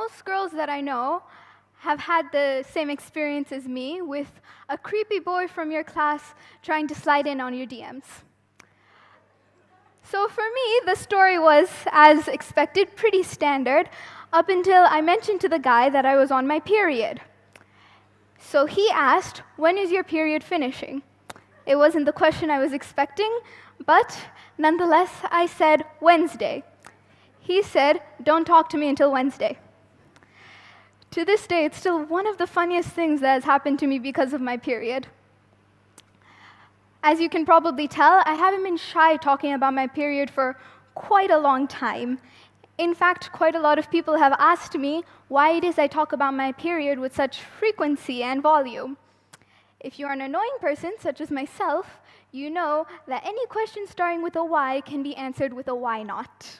Most girls that I know have had the same experience as me with a creepy boy from your class trying to slide in on your DMs. So for me, the story was, as expected, pretty standard, up until I mentioned to the guy that I was on my period. So he asked, "When is your period finishing?" It wasn't the question I was expecting, but nonetheless, I said, "Wednesday." He said, "Don't talk to me until Wednesday." To this day, it's still one of the funniest things that has happened to me because of my period. As you can probably tell, I haven't been shy talking about my period for quite a long time. In fact, quite a lot of people have asked me why it is I talk about my period with such frequency and volume. If you're an annoying person, such as myself, you know that any question starting with a why can be answered with a why not.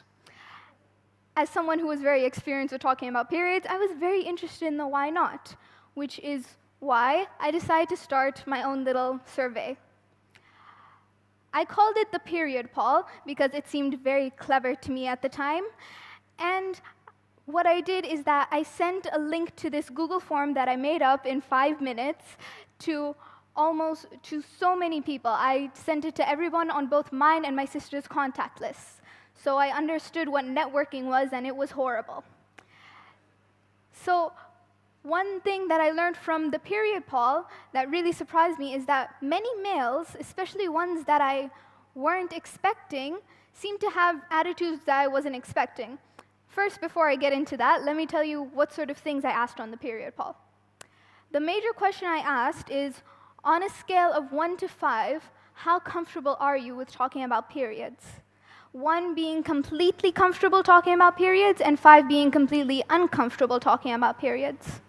As someone who was very experienced with talking about periods, I was very interested in the why not, which is why I decided to start my own little survey. I called it the period poll because it seemed very clever to me at the time. And what I did is that I sent a link to this Google form that I made up in 5 minutes to so many people. I sent it to everyone on both mine and my sister's contact lists. So I understood what networking was, and it was horrible. So one thing that I learned from the period poll that really surprised me is that many males, especially ones that I weren't expecting, seem to have attitudes that I wasn't expecting. First, before I get into that, let me tell you what sort of things I asked on the period poll. The major question I asked is, on a scale of 1 to 5, how comfortable are you with talking about periods? 1 being completely comfortable talking about periods, and 5 being completely uncomfortable talking about periods.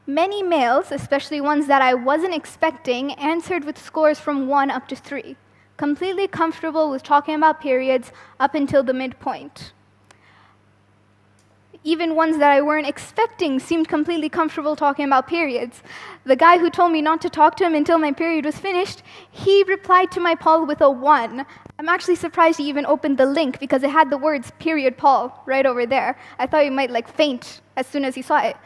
Many males, especially ones that I wasn't expecting, answered with scores from 1 up to 3, completely comfortable with talking about periods up until the midpoint. Even ones that I weren't expecting seemed completely comfortable talking about periods. The guy who told me not to talk to him until my period was finished, he replied to my poll with a 1. I'm actually surprised he even opened the link because it had the words period poll right over there. I thought he might faint as soon as he saw it.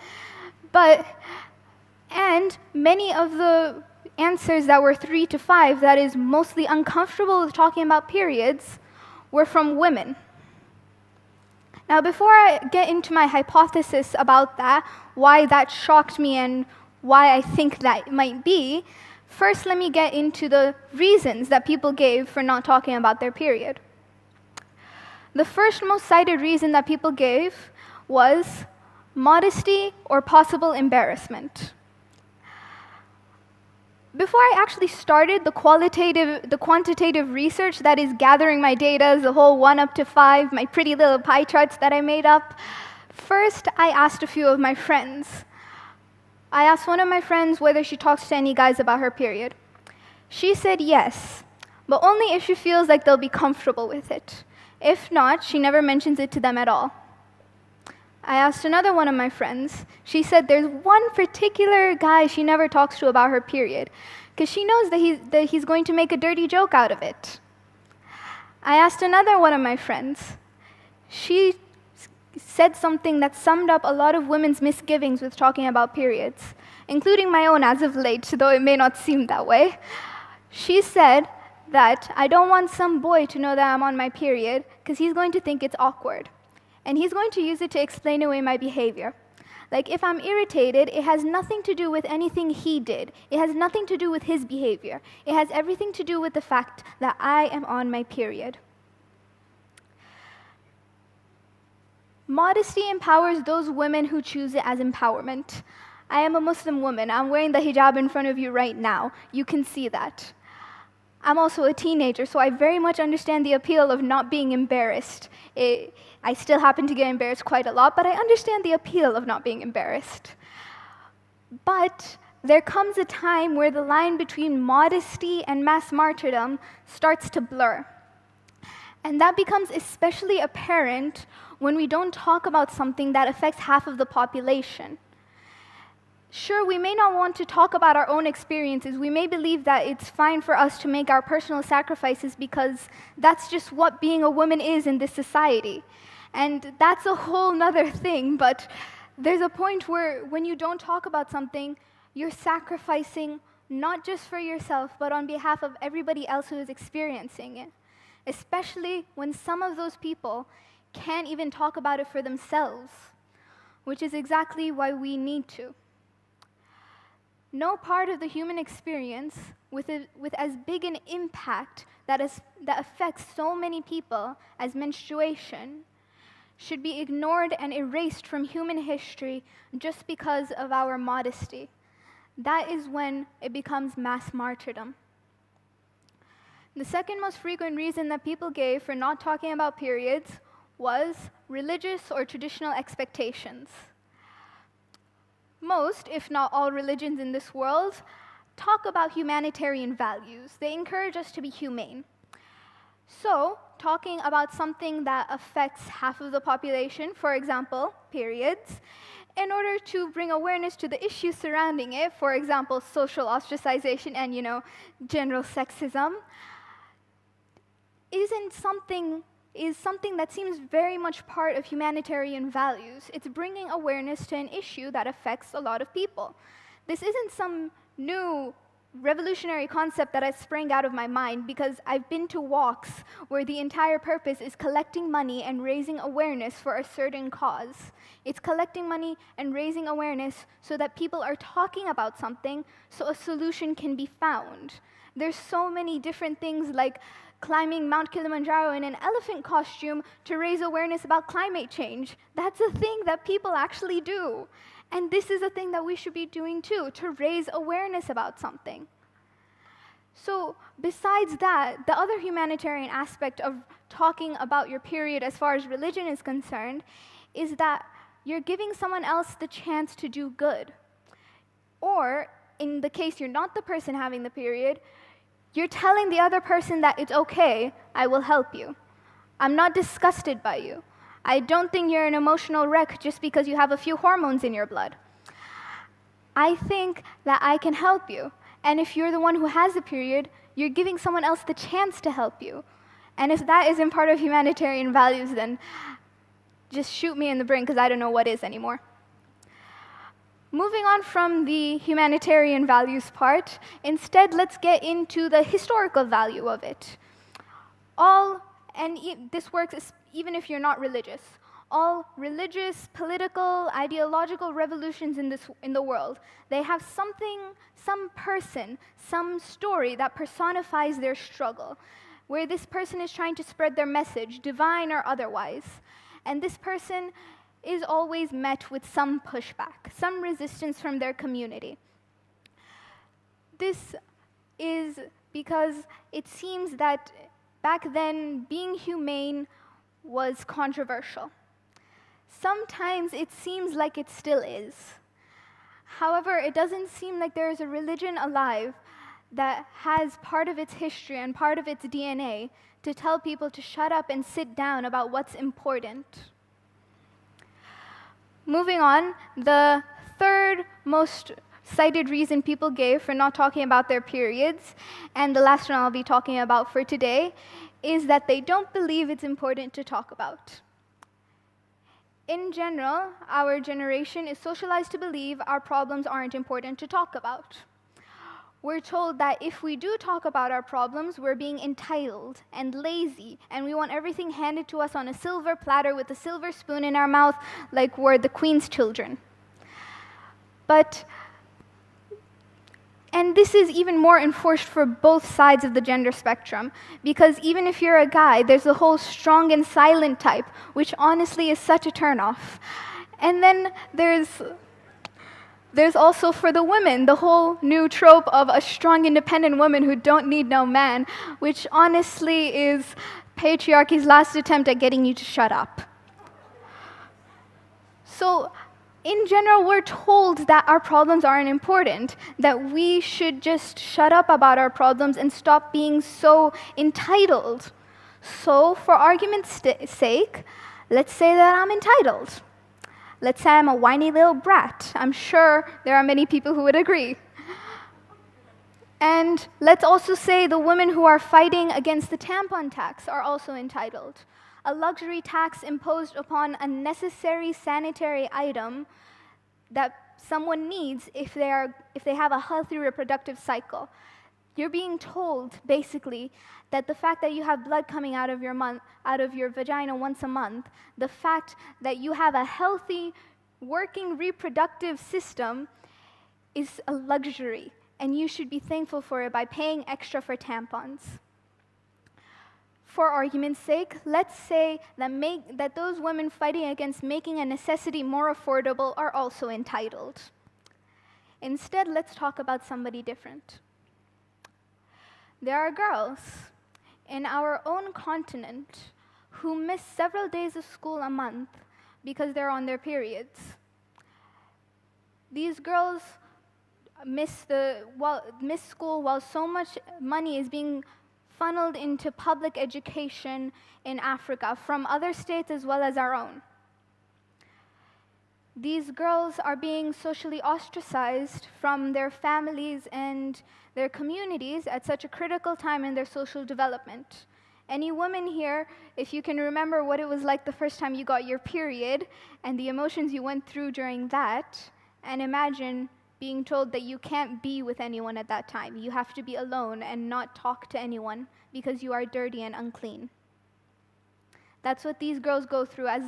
And many of the answers that were 3 to 5, that is mostly uncomfortable with talking about periods, were from women. Now, before I get into my hypothesis about that, why that shocked me and why I think that might be, first let me get into the reasons that people gave for not talking about their period. The first most cited reason that people gave was modesty or possible embarrassment. Before I actually started the quantitative research that is gathering my data, the whole 1 up to 5, my pretty little pie charts that I made up, first I asked a few of my friends. I asked one of my friends whether she talks to any guys about her period. She said yes, but only if she feels like they'll be comfortable with it. If not, she never mentions it to them at all. I asked another one of my friends. She said there's one particular guy she never talks to about her period, because she knows that he's going to make a dirty joke out of it. I asked another one of my friends. She said something that summed up a lot of women's misgivings with talking about periods, including my own as of late, though it may not seem that way. She said that I don't want some boy to know that I'm on my period, because he's going to think it's awkward. And he's going to use it to explain away my behavior. Like, if I'm irritated, it has nothing to do with anything he did. It has nothing to do with his behavior. It has everything to do with the fact that I am on my period. Modesty empowers those women who choose it as empowerment. I am a Muslim woman. I'm wearing the hijab in front of you right now. You can see that. I'm also a teenager, so I very much understand the appeal of not being embarrassed. I still happen to get embarrassed quite a lot, but I understand the appeal of not being embarrassed. But there comes a time where the line between modesty and mass martyrdom starts to blur. And that becomes especially apparent when we don't talk about something that affects half of the population. Sure, we may not want to talk about our own experiences. We may believe that it's fine for us to make our personal sacrifices because that's just what being a woman is in this society. And that's a whole nother thing, but there's a point where when you don't talk about something, you're sacrificing not just for yourself, but on behalf of everybody else who is experiencing it, especially when some of those people can't even talk about it for themselves, which is exactly why we need to. No part of the human experience with as big an impact that affects so many people as menstruation should be ignored and erased from human history just because of our modesty. That is when it becomes mass martyrdom. The second most frequent reason that people gave for not talking about periods was religious or traditional expectations. Most, if not all, religions in this world talk about humanitarian values. They encourage us to be humane. So, talking about something that affects half of the population, for example, periods, in order to bring awareness to the issues surrounding it, for example, social ostracization and, general sexism, is something that seems very much part of humanitarian values. It's bringing awareness to an issue that affects a lot of people. This isn't some new revolutionary concept that has sprang out of my mind, because I've been to walks where the entire purpose is collecting money and raising awareness for a certain cause. It's collecting money and raising awareness so that people are talking about something so a solution can be found. There's so many different things like climbing Mount Kilimanjaro in an elephant costume to raise awareness about climate change. That's a thing that people actually do. And this is a thing that we should be doing too, to raise awareness about something. So besides that, the other humanitarian aspect of talking about your period as far as religion is concerned is that you're giving someone else the chance to do good. Or, in the case you're not the person having the period, you're telling the other person that it's okay, I will help you. I'm not disgusted by you. I don't think you're an emotional wreck just because you have a few hormones in your blood. I think that I can help you. And if you're the one who has the period, you're giving someone else the chance to help you. And if that isn't part of humanitarian values, then just shoot me in the brain, because I don't know what is anymore. Moving on from the humanitarian values part, instead let's get into the historical value of it. This works even if you're not religious. All religious, political, ideological revolutions in the world, they have something, some person, some story that personifies their struggle, where this person is trying to spread their message, divine or otherwise. And this person is always met with some pushback, some resistance from their community. This is because it seems that back then, being humane was controversial. Sometimes it seems like it still is. However, it doesn't seem like there is a religion alive that has part of its history and part of its DNA to tell people to shut up and sit down about what's important. Moving on, the third most cited reason people gave for not talking about their periods, and the last one I'll be talking about for today, is that they don't believe it's important to talk about. In general, our generation is socialized to believe our problems aren't important to talk about. We're told that if we do talk about our problems, we're being entitled and lazy, and we want everything handed to us on a silver platter with a silver spoon in our mouth, like we're the Queen's children. And this is even more enforced for both sides of the gender spectrum, because even if you're a guy, there's the whole strong and silent type, which honestly is such a turnoff. And then there's also for the women, the whole new trope of a strong, independent woman who don't need no man, which honestly is patriarchy's last attempt at getting you to shut up. So, in general, we're told that our problems aren't important, that we should just shut up about our problems and stop being so entitled. So, for argument's sake, let's say that I'm entitled. Let's say I'm a whiny little brat. I'm sure there are many people who would agree. And let's also say the women who are fighting against the tampon tax are also entitled. a luxury tax imposed upon a necessary sanitary item that someone needs if they have a healthy reproductive cycle. You're being told, basically, that the fact that you have blood coming out of your vagina once a month, the fact that you have a healthy, working reproductive system is a luxury, and you should be thankful for it by paying extra for tampons. For argument's sake, let's say that those women fighting against making a necessity more affordable are also entitled. Instead, let's talk about somebody different. There are girls in our own continent who miss several days of school a month because they're on their periods. These girls miss school while so much money is being funneled into public education in Africa from other states as well as our own. These girls are being socially ostracized from their families and their communities at such a critical time in their social development. Any woman here, if you can remember what it was like the first time you got your period and the emotions you went through during that, and imagine being told that you can't be with anyone at that time. You have to be alone and not talk to anyone because you are dirty and unclean. That's what these girls go through as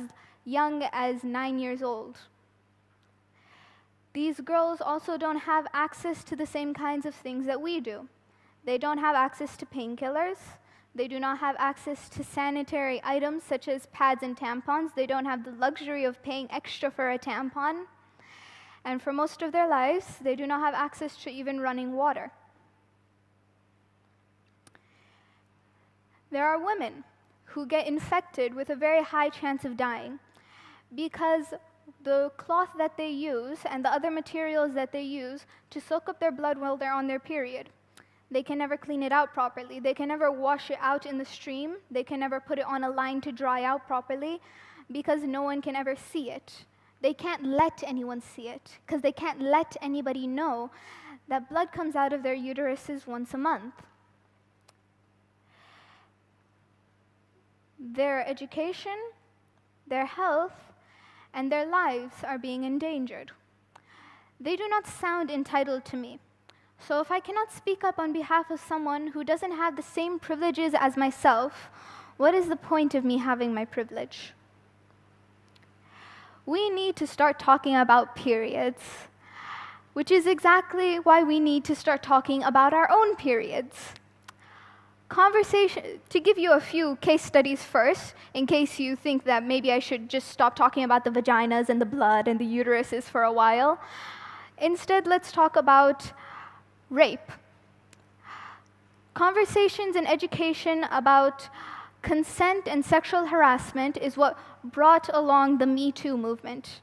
young as 9 years old. These girls also don't have access to the same kinds of things that we do. They don't have access to painkillers. They do not have access to sanitary items such as pads and tampons. They don't have the luxury of paying extra for a tampon. And for most of their lives, they do not have access to even running water. There are women who get infected with a very high chance of dying because the cloth that they use and the other materials that they use to soak up their blood while they're on their period, they can never clean it out properly. They can never wash it out in the stream. They can never put it on a line to dry out properly because no one can ever see it. They can't let anyone see it because they can't let anybody know that blood comes out of their uteruses once a month. Their education, their health, and their lives are being endangered. They do not sound entitled to me. So if I cannot speak up on behalf of someone who doesn't have the same privileges as myself, what is the point of me having my privilege? We need to start talking about periods, which is exactly why we need to start talking about our own periods. To give you a few case studies first, in case you think that maybe I should just stop talking about the vaginas and the blood and the uteruses for a while. Instead, let's talk about rape. Conversations and education about consent and sexual harassment is what brought along the Me Too movement.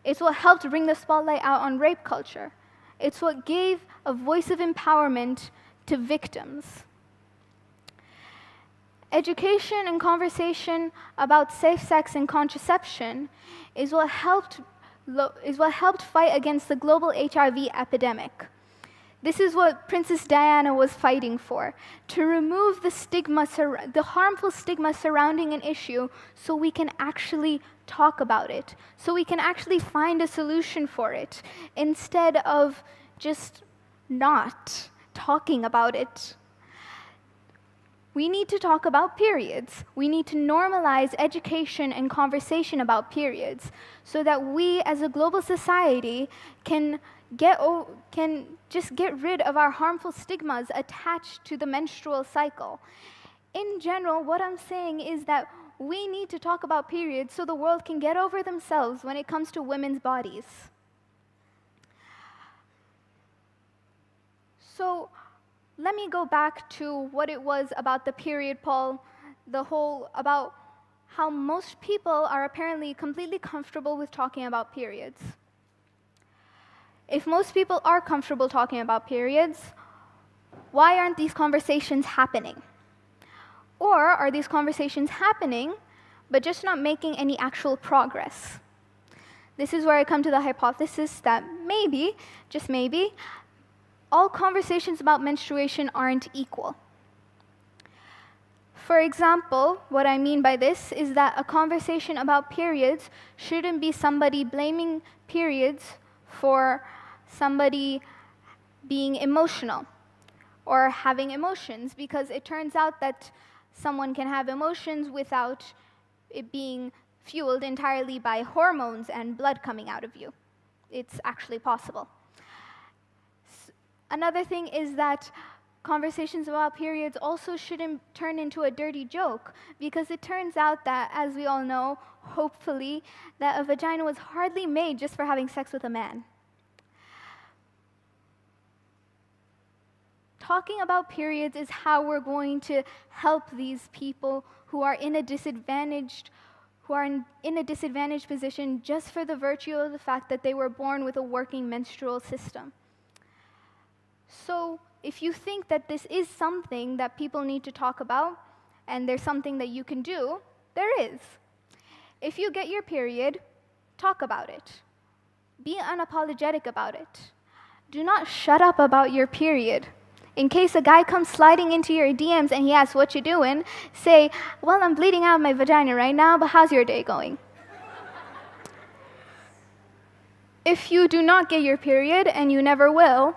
It's what helped bring the spotlight out on rape culture. It's what gave a voice of empowerment to victims. Education and conversation about safe sex and contraception is what helped fight against the global HIV epidemic. This is what Princess Diana was fighting for, to remove the harmful stigma surrounding an issue so we can actually talk about it, so we can actually find a solution for it, instead of just not talking about it. We need to talk about periods. We need to normalize education and conversation about periods so that we as a global society can just get rid of our harmful stigmas attached to the menstrual cycle. In general, what I'm saying is that we need to talk about periods so the world can get over themselves when it comes to women's bodies. So let me go back to what it was about the period, Paul, about how most people are apparently completely comfortable with talking about periods. If most people are comfortable talking about periods, why aren't these conversations happening? Or are these conversations happening, but just not making any actual progress? This is where I come to the hypothesis that maybe, just maybe, all conversations about menstruation aren't equal. For example, what I mean by this is that a conversation about periods shouldn't be somebody blaming periods for somebody being emotional or having emotions, because it turns out that someone can have emotions without it being fueled entirely by hormones and blood coming out of you. It's actually possible. Another thing is that conversations about periods also shouldn't turn into a dirty joke, because it turns out that, as we all know, hopefully, that a vagina was hardly made just for having sex with a man. Talking about periods is how we're going to help these people who are in a disadvantaged position just for the virtue of the fact that they were born with a working menstrual system. So if you think that this is something that people need to talk about, and there's something that you can do, there is. If you get your period, talk about it. Be unapologetic about it. Do not shut up about your period. In case a guy comes sliding into your DMs and he asks, "What you doing?" say, "Well, I'm bleeding out of my vagina right now, but how's your day going?" If you do not get your period, and you never will,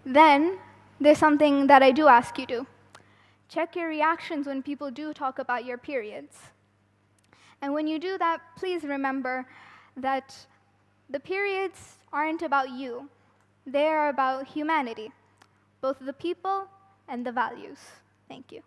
then there's something that I do ask you to. Check your reactions when people do talk about your periods. And when you do that, please remember that the periods aren't about you. They are about humanity, both the people and the values. Thank you.